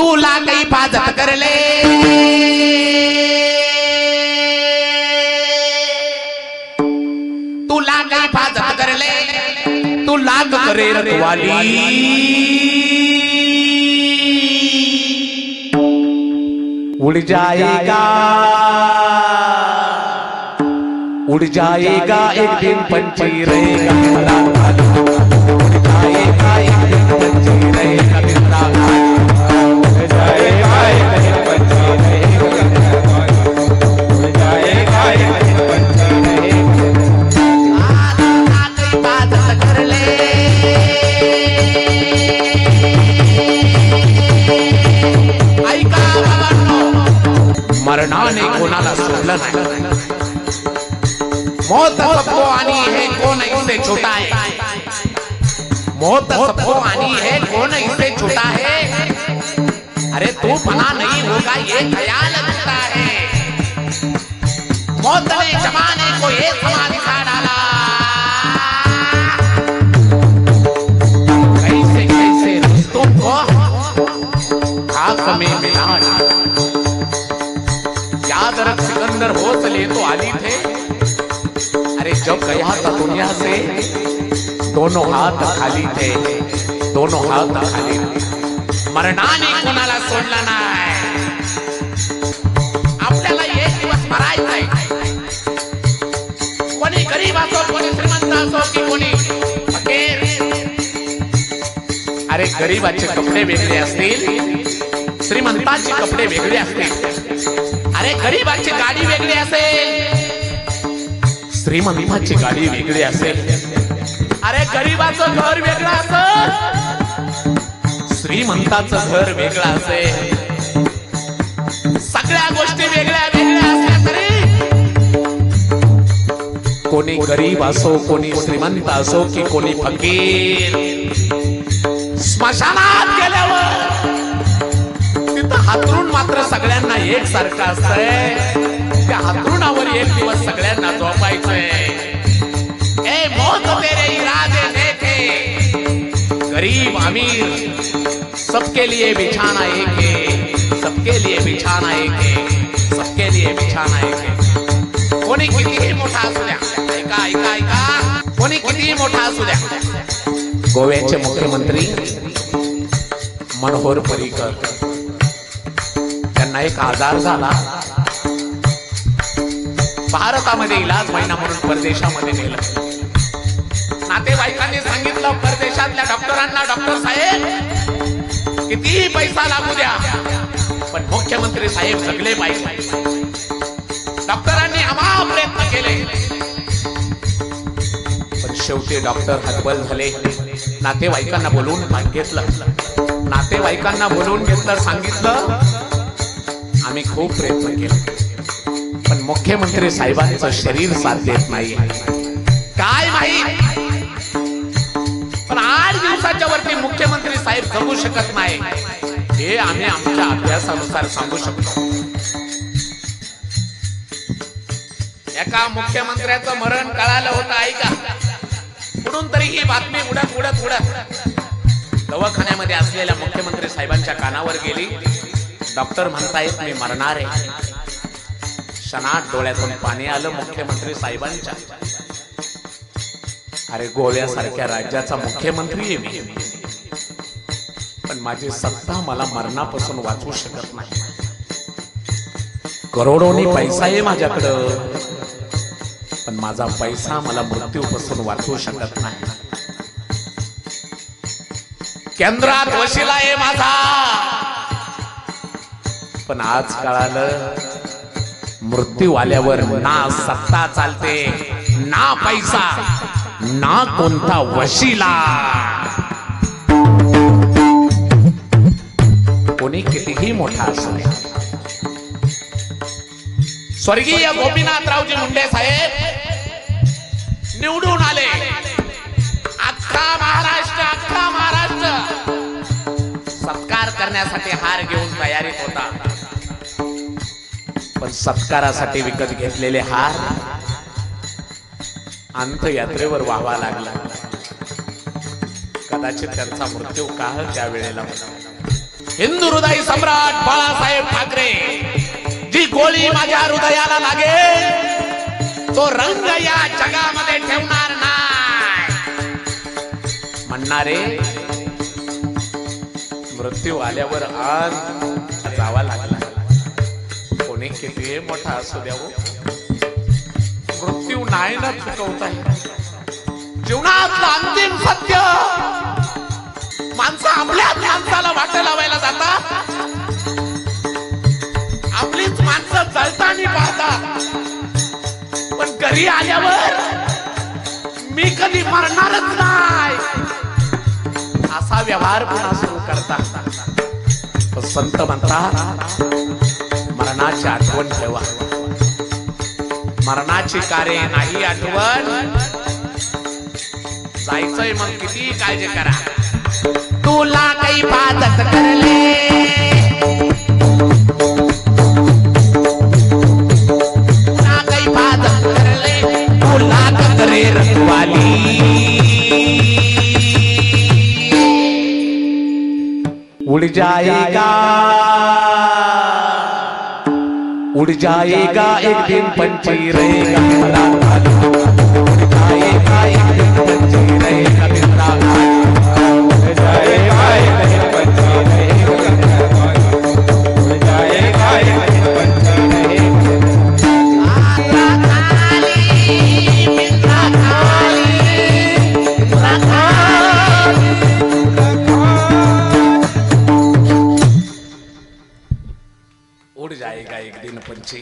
तुला काही हिफाजत कर ले, तुला काही हिफाजत कर ले, तू लाग करे रखवाली, उड़ जाएगा उड़ जाएगा एक दिन पंछी रहेगा मेरा भाई, उड़ जाएगा एक दिन पंछी रहेगा मेरा भाई, उड़ जाएगा एक दिन पंछी रहेगा मेरा भाई, उड़ जाएगा एक दिन पंछी रहेगा। आगे बात कर ले, ऐका बाबांनो, मरणाने कोणाला सोडलं नाही, मौत सबको आनी है कौन इसे छूटा है, मौत सबको आनी है कौन इसे छूटा है, अरे तू फना नहीं होगा ये ख्याल रखता है, मौत ने जमाने को ये समा दिखा डाला, कैसे कैसे रिश्तों को खाक में मिला, याद रख सिकंदर हौसले तो आली थे, अरे जब गया था दुनिया से दोनों हाथ खाली थे, दोनों हाथ खाली थे, मरणाने कोणाला सोडलं नाही, आपल्याला एक दिवस मरायचंय, कोणी गरीब असो कोणी श्रीमंत असो की कोणी फकीर, अरे गरीबाचे कपडे वेगळे असतील, श्रीमंताचे कपडे वेगळे असतील, अरे गरीबाची गाडी वेगळी असेल, श्रीमंताची गाडी वेगळी असेल, अरे गरीबाचं घर वेगळं असेल, श्रीमंताचं घर वेगळं असेल, सगळ्या गोष्टी वेगळ्या वेगळ्या असल्या तरी कोणी गरीब असो कोणी श्रीमंत असो की कोणी फकीर, स्मशानात गेल्यावर तिथं हातरून मात्र सगळ्यांना एक सारखं असतंय, त्या हातरुणावर एक दिवस सगळ्यांना झोपायचंय, ए मौत तेरे इरादे देखे, गरीब अमीर सबके लिए बिछाना एक है, सबके लिए बिछाना एक है, सबके लिए बिछाना एक है, कोणी कितीही मोठा असू द्या, ऐका ऐका ऐका, कोणी कितीही मोठा असू द्या, गोव्याचे मुख्यमंत्री मनोहर पर्रीकर त्यांना एक आजार झाला, भारतामध्ये इलाज महिना म्हणून परदेशामध्ये नेलं, नातेवाईकांनी सांगितलं परदेशातल्या डॉक्टरांना, डॉक्टर साहेब कितीही पैसा लागू द्या पण मुख्यमंत्री साहेब जगले पाहिजे, डॉक्टरांनी अमाप प्रयत्न केले पण शेवटी डॉक्टर हतबल झाले, नातेवाईकांना बोलवून घेतलं, नातेवाईकांना बोलवून घेतलं, सांगितलं आम्ही खूप प्रयत्न केले पण मुख्यमंत्री साहेबांचं शरीर साथ देत नाही, काय माहित पण 8 दिवसाच्या वरती मुख्यमंत्री साहेब जगू शकत नाही, हे आम्ही आमच्या अभ्यासानुसार सांगू शकतो। एका मुख्यमंत्र्याचं मरण कळालं होतं, ऐका, कुठून तरी ही बातमी उडत उडत उडत दवाखान्यामध्ये असलेल्या मुख्यमंत्री साहेबांच्या कानावर गेली, डॉक्टर म्हणतायत मी मरणार आहे, क्षणात डोळ्यातून पाणी आलं मुख्यमंत्री साहेबांच्या, अरे गोव्यासारख्या राज्याचा मुख्यमंत्री आहे मी, पण माझी सत्ता मला मरणापासून वाचवू शकत नाही, करोडोनी पैसा आहे माझ्याकडं पण माझा पैसा मला मृत्यूपासून वाचवू शकत नाही, केंद्रात वशिला आहे माझा पण आज कळालं मृत्यू आल्यावर ना सत्ता चालते ना पैसा ना कोणता वशिला, कोणी कितीही मोठा असो, स्वर्गीय गोपीनाथरावजी मुंडे साहेब निवडून आले, अख्खा महाराष्ट्र सत्कार करण्यासाठी हार घेऊन तयारीत होता, पण सत्कारासाठी विकत घेतलेले हार अंत्ययात्रेवर व्हावा लागला, कदाचित त्यांचा मृत्यू काळ त्या वेळेला होता, हिंदू हृदय सम्राट बाळासाहेब ठाकरे, जी गोळी माझ्या हृदयाला लागेल तो रंग या जगामध्ये ठेवणार नाही म्हणणारे मृत्यू आल्यावर आज जावा लागला. कोणी किती मोठा असू द्यावं, मृत्यू नाही ना चुकवता येत. जीवनातलं अंतिम सत्य माणसं आपल्याच माणसाला वाटा लावायला जातात. आपलीच माणसं जळताना पाहतात, पण घरी आल्यावर मी कधी मरणारच नाही असा व्यवहार पुन्हा सुरू करतात. संत म्हणतात मरणाची आठवण ठेवा, मरणाची कार्य नाही आठवण. जायचंय मग किती काळजी करा. तुला काही बाधत करले, तुला काही बाधत करले, तुला कतरे रखवाली. उड़ जाएगा, उड़ जाएगा एक दिन पंछी रहेगा मेरा खाली. उड़ जाएगा एक दिन पंछी रहेगा मेरा खाली. उड़ जाएगा एक दिन पंछी रहेगा मेरा खाली. उड़ जाएगा एक दिन पंछी रहेगा मेरा खाली. उड़ जाएगा एक दिन पंछी.